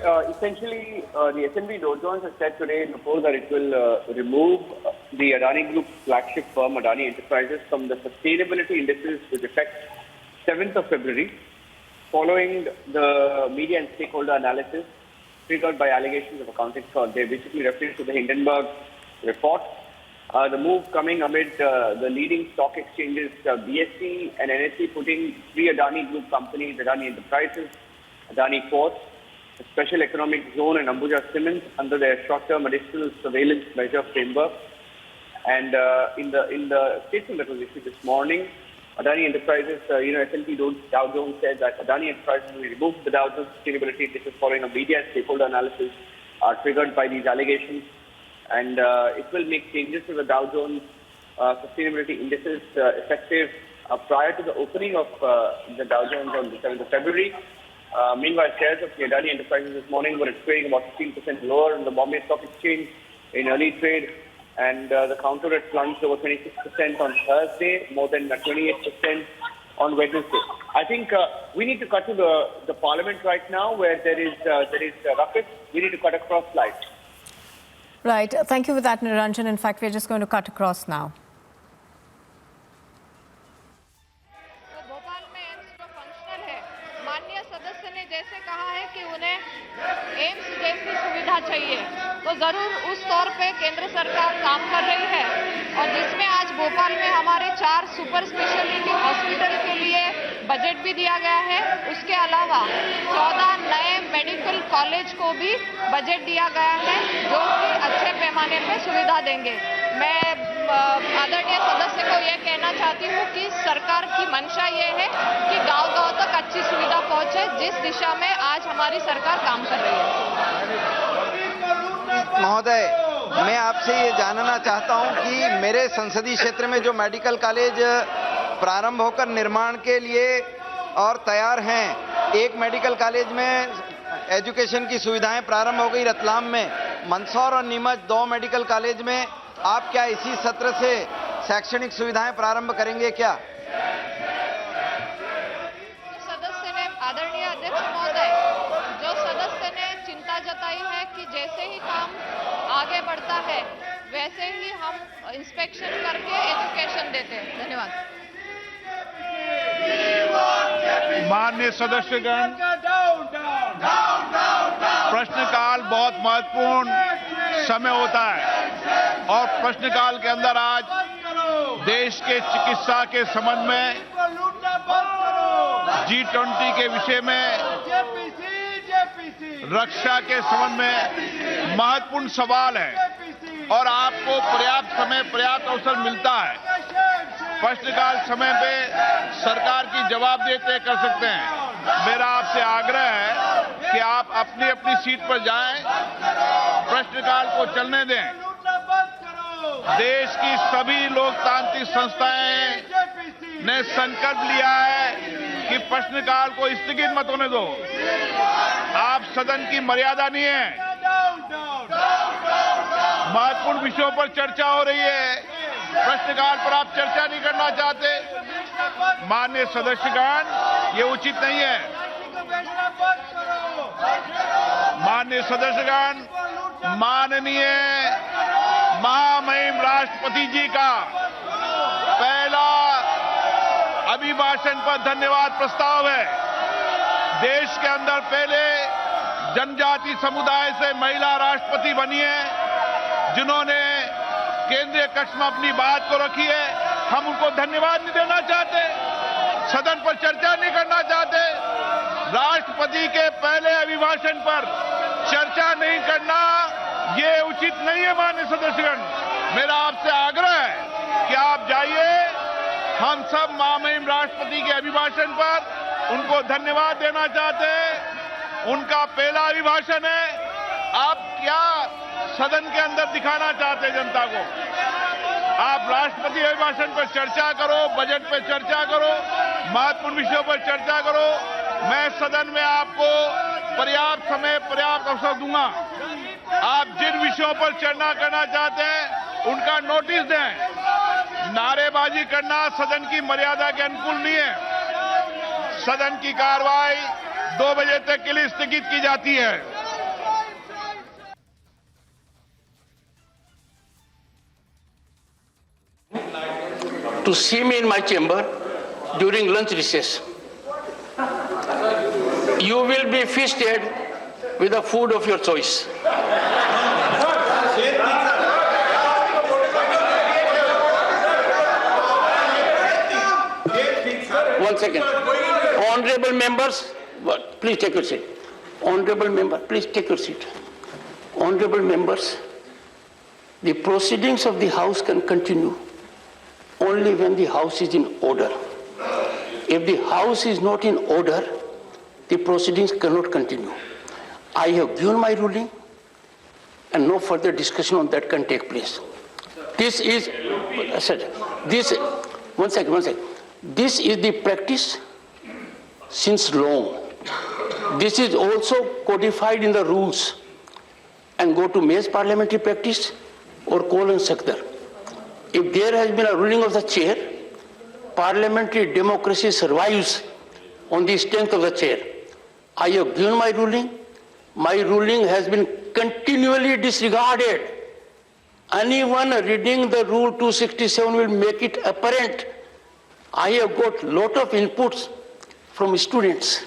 essentially, the S&P Dow Jones has said today in the poll that it will remove the Adani Group's flagship firm, Adani Enterprises, from the sustainability indices with effect 7th of February, following the media and stakeholder analysis triggered by allegations of accounting fraud. They basically referred to the Hindenburg report. The move coming amid the leading stock exchanges, BSE and NSE, putting three Adani Group companies, Adani Enterprises, Adani Ports, the Special Economic Zone and Ambuja Cement under their short-term additional surveillance measure framework. And in the statement that was issued this morning, Adani Enterprises, S&P Dow Jones said that Adani Enterprises will remove the Dow Jones sustainability indices following a media and stakeholder analysis triggered by these allegations. And it will make changes to the Dow Jones sustainability indices effective prior to the opening of the Dow Jones on the 7th of February. Meanwhile, shares of the Adani Enterprises this morning were trading about 15% lower in the Bombay Stock Exchange in early trade, and the counter had plunged over 26% on Thursday, more than 28% on Wednesday. I think we need to cut to the Parliament right now, where there is ruckus. We need to cut across slides. Right. Thank you for that, Niranjan. In fact, we're just going to cut across now. जैसे कहा है कि उन्हें AIIMS जैसी सुविधा चाहिए, तो जरूर उस तौर पे केंद्र सरकार काम कर रही है। और जिसमें आज भोपाल में हमारे 4 सुपर स्पेशलिटी हॉस्पिटल के लिए बजट भी दिया गया है। उसके अलावा 14 नए मेडिकल कॉलेज को भी बजट दिया गया है, जो कि अच्छे पैमाने पे सुविधा देंगे। मैं आदरणीय सदस्य को यह कहना चाहती हूँ कि सरकार की मंशा ये है कि गांव-गांव तक अच्छी सुविधा पहुंचे, जिस दिशा में आज हमारी सरकार काम कर रही है। महोदय, मैं आपसे ये जानना चाहता हूँ कि मेरे संसदीय क्षेत्र में जो मेडिकल कॉलेज प्रारंभ होकर निर्माण के लिए और तैयार हैं, एक मेडिकल कॉलेज में एजुकेशन की सुविधाएं प्रारंभ हो गई रतलाम में, मंदसौर और नीमच 2 मेडिकल कॉलेज में आप क्या इसी सत्र से शैक्षणिक सुविधाएं प्रारंभ करेंगे क्या? सदस्य ने, आदरणीय अध्यक्ष महोदय, जो सदस्य ने चिंता जताई है कि जैसे ही काम आगे बढ़ता है वैसे ही हम इंस्पेक्शन करके एजुकेशन देते हैं। धन्यवाद। माननीय सदस्यगण, प्रश्नकाल बहुत महत्वपूर्ण समय होता है और प्रश्नकाल के अंदर आज देश के चिकित्सा के संबंध में, G20 के विषय में, रक्षा के संबंध में महत्वपूर्ण सवाल है और आपको पर्याप्त समय, पर्याप्त अवसर मिलता है। प्रश्नकाल समय पे सरकार की जवाबदेही कर सकते हैं। मेरा आपसे आग्रह है कि आप अपनी अपनी सीट पर जाएं, प्रश्नकाल को चलने दें। देश की सभी लोकतांत्रिक संस्थाएं ने संकल्प लिया है कि प्रश्नकाल को स्थगित मत होने दो। आप सदन की मर्यादा नहीं है। महत्वपूर्ण विषयों पर चर्चा हो रही है, प्रश्नकाल पर आप चर्चा नहीं करना चाहते। माननीय सदस्यगण, ये उचित नहीं है। माननीय सदस्यगण, माननीय महामहिम राष्ट्रपति जी का पहला अभिभाषण पर धन्यवाद प्रस्ताव है। देश के अंदर पहले जनजाति समुदाय से महिला राष्ट्रपति बनी है, जिन्होंने केंद्रीय कक्ष में अपनी बात को रखी है। हम उनको धन्यवाद नहीं देना चाहते, सदन पर चर्चा नहीं करना चाहते। राष्ट्रपति के पहले अभिभाषण पर चर्चा नहीं करना ये उचित नहीं है। माननीय सदस्यगण, मेरा आपसे आग्रह है कि आप जाइए। हम सब महामहिम राष्ट्रपति के अभिभाषण पर उनको धन्यवाद देना चाहते हैं। उनका पहला अभिभाषण है। आप क्या सदन के अंदर दिखाना चाहते हैं जनता को? आप राष्ट्रपति अभिभाषण पर चर्चा करो, बजट पर चर्चा करो, महत्वपूर्ण विषयों पर चर्चा करो। मैं सदन में आपको पर्याप्त समय, पर्याप्त अवसर दूंगा। आप जिन विषयों पर चर्चा करना चाहते हैं उनका नोटिस दें। नारेबाजी करना सदन की मर्यादा के अनुकूल नहीं है। सदन की कार्रवाई 2 बजे तक के लिए स्थगित की जाती है। to see me in my chamber during lunch recess. You will be feasted with the food of your choice. One second. Honorable members, please take your seat. Honorable member, please take your seat. Honorable members, the proceedings of the House can continue only when the House is in order. If the House is not in order, the proceedings cannot continue. I have given my ruling, and no further discussion on that can take place. This is, one second. This is the practice since long. This is also codified in the rules and go to May's parliamentary practice or call and Sakdar. If there has been a ruling of the chair, parliamentary democracy survives on the strength of the chair. I have given my ruling. My ruling has been continually disregarded. Anyone reading the Rule 267 will make it apparent. I have got a lot of inputs from students.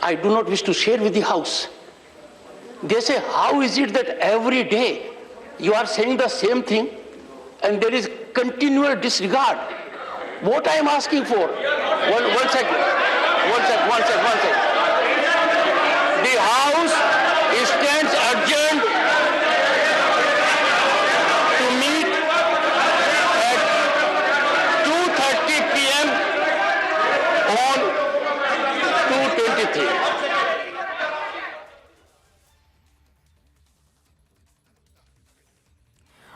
I do not wish to share with the House. They say, how is it that every day you are saying the same thing and there is continual disregard? What I am asking for, one second. The House stands adjourned to meet at 2:30 p.m. on 2/23.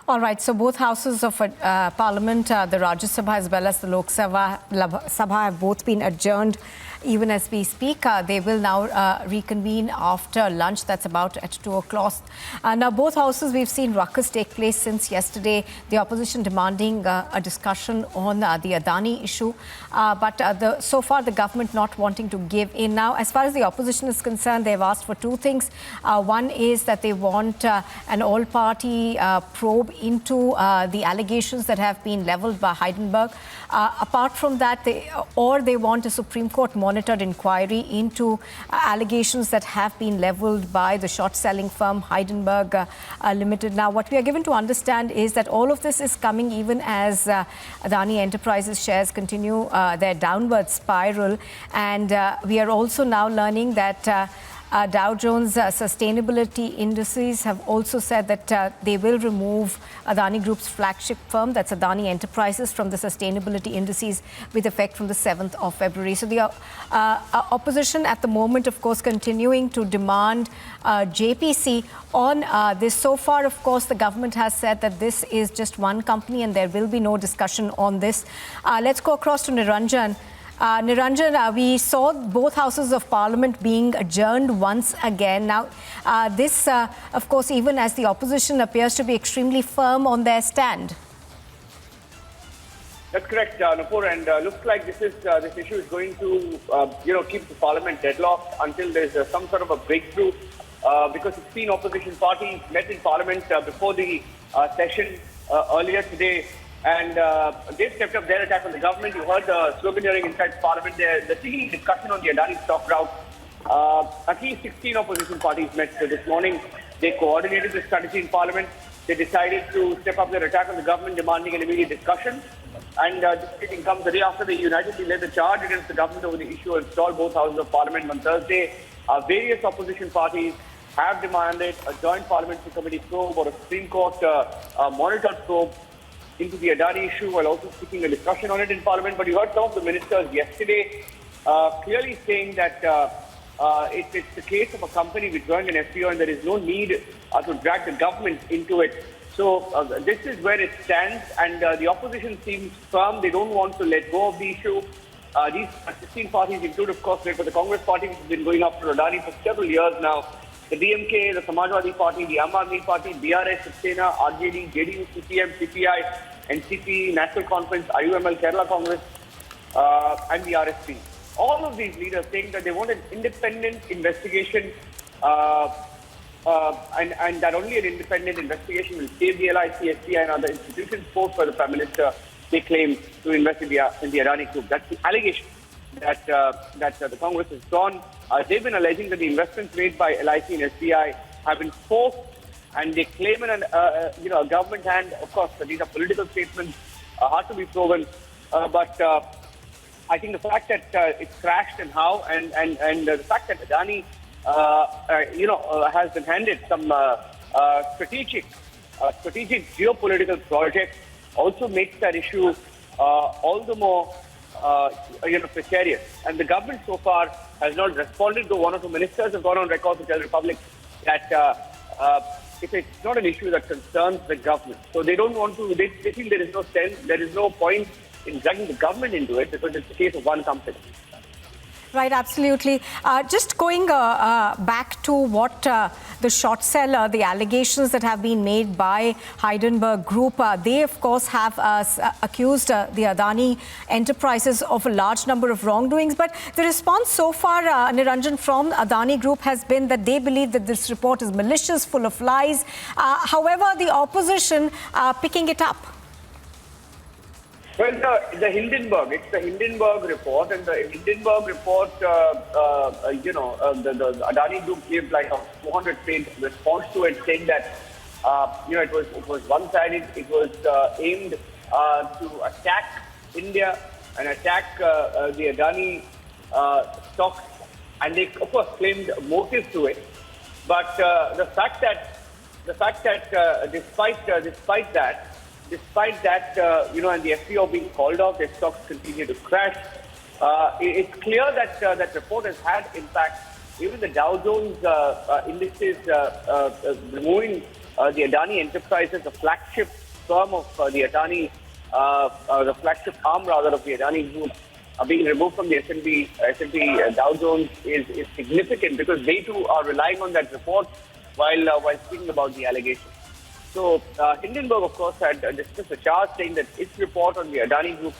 All right, so both houses of Parliament, the Rajya Sabha as well as the Lok Sabha have both been adjourned. Even as we speak, they will now reconvene after lunch. That's about at 2 o'clock. Now, both houses, we've seen ruckus take place since yesterday. The opposition demanding a discussion on the Adani issue. But so far, the government not wanting to give in. Now, as far as the opposition is concerned, they've asked for two things. One is that they want an all-party probe into the allegations that have been leveled by Hindenburg. Apart from that, they want a Supreme Court monitored inquiry into allegations that have been leveled by the short-selling firm Hindenburg Limited. Now, what we are given to understand is that all of this is coming even as Adani Enterprises shares continue their downward spiral. And we are also now learning that Dow Jones sustainability indices have also said that they will remove Adani Group's flagship firm, that's Adani Enterprises, from the sustainability indices with effect from the 7th of February. So the opposition at the moment, of course, continuing to demand JPC on this. So far, of course, the government has said that this is just one company and there will be no discussion on this. Let's go across to Niranjan. Niranjan, we saw both houses of parliament being adjourned once again. Now, this, of course, even as the opposition appears to be extremely firm on their stand. That's correct, Nupur, and looks like this issue is going to, keep the parliament deadlocked until there's some sort of a breakthrough, because 16 opposition parties met in parliament before the session earlier today. And they've stepped up their attack on the government. You heard the slogan hearing inside Parliament. They're seeking discussion on the Adani stock route. At least 16 opposition parties met this morning. They coordinated the strategy in Parliament. They decided to step up their attack on the government, demanding an immediate discussion. And this meeting comes the day after they unitedly led the charge against the government over the issue and installed both houses of Parliament on Thursday. Various opposition parties have demanded a joint parliamentary committee probe or a Supreme Court monitored probe into the Adani issue, while also seeking a discussion on it in Parliament. But you heard some of the ministers yesterday clearly saying that it's the case of a company withdrawing an FPO and there is no need to drag the government into it. So this is where it stands, and the opposition seems firm. They don't want to let go of the issue. These 16 parties include, of course, the Congress party, which has been going after Adani for several years now. The DMK, the Samajwadi Party, the Aam Aadmi Party, BRS, Sena, RJD, JDU, CPM, CPI, NCP, National Conference, IUML, Kerala Congress, and the RSP. All of these leaders saying that they want an independent investigation, and that only an independent investigation will save the LIC, SBI, and other institutions forced by the Prime Minister. they claim to invest in the Adani Group. That's the allegation that the Congress has drawn. They've been alleging that the investments made by LIC and SBI have been forced, and they claim in a government hand. Of course, these are political statements, hard to be proven. But I think the fact that it's crashed and how, and the fact that Adani, has been handed some strategic geopolitical projects also makes that issue all the more precarious. And the government so far has not responded, though one or two ministers have gone on record to tell the Republic that it's not an issue that concerns the government. So they don't want to, they feel there is no sense, there is no point in dragging the government into it because it's the case of one company. Right, absolutely. Just going back to what the short seller, the allegations that have been made by Hindenburg Group, they of course have accused the Adani enterprises of a large number of wrongdoings. But the response so far, Niranjan, from Adani Group has been that they believe that this report is malicious, full of lies. However, the opposition picking it up. Well, the Hindenburg, it's the Hindenburg report, and the Hindenburg report, the Adani Group gave like a 400-page response to it, saying that, it was one-sided, it was aimed to attack India and attack the Adani stocks, and they, of course, claimed motive to it. But the fact that despite that, and the FPO being called off, their stocks continue to crash. It's clear that that report has had impact. Even the Dow Jones indices removing the Adani Enterprises, the flagship firm of the Adani, the flagship arm rather of the Adani Group, being removed from the S&P Dow Jones is significant because they too are relying on that report while speaking about the allegations. So Hindenburg, of course, had dismissed a charge saying that its report on the Adani Group's,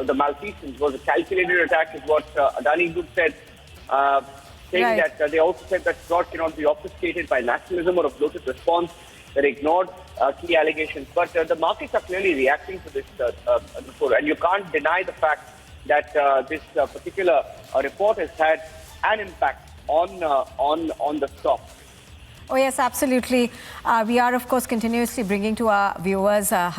the malfeasance was a calculated attack, is what Adani Group said, saying that they also said that fraud cannot be obfuscated by nationalism or a bloated response that ignored key allegations. But the markets are clearly reacting to this report, and you can't deny the fact that this particular report has had an impact on the stock. Oh, yes, absolutely. We are, of course, continuously bringing to our viewers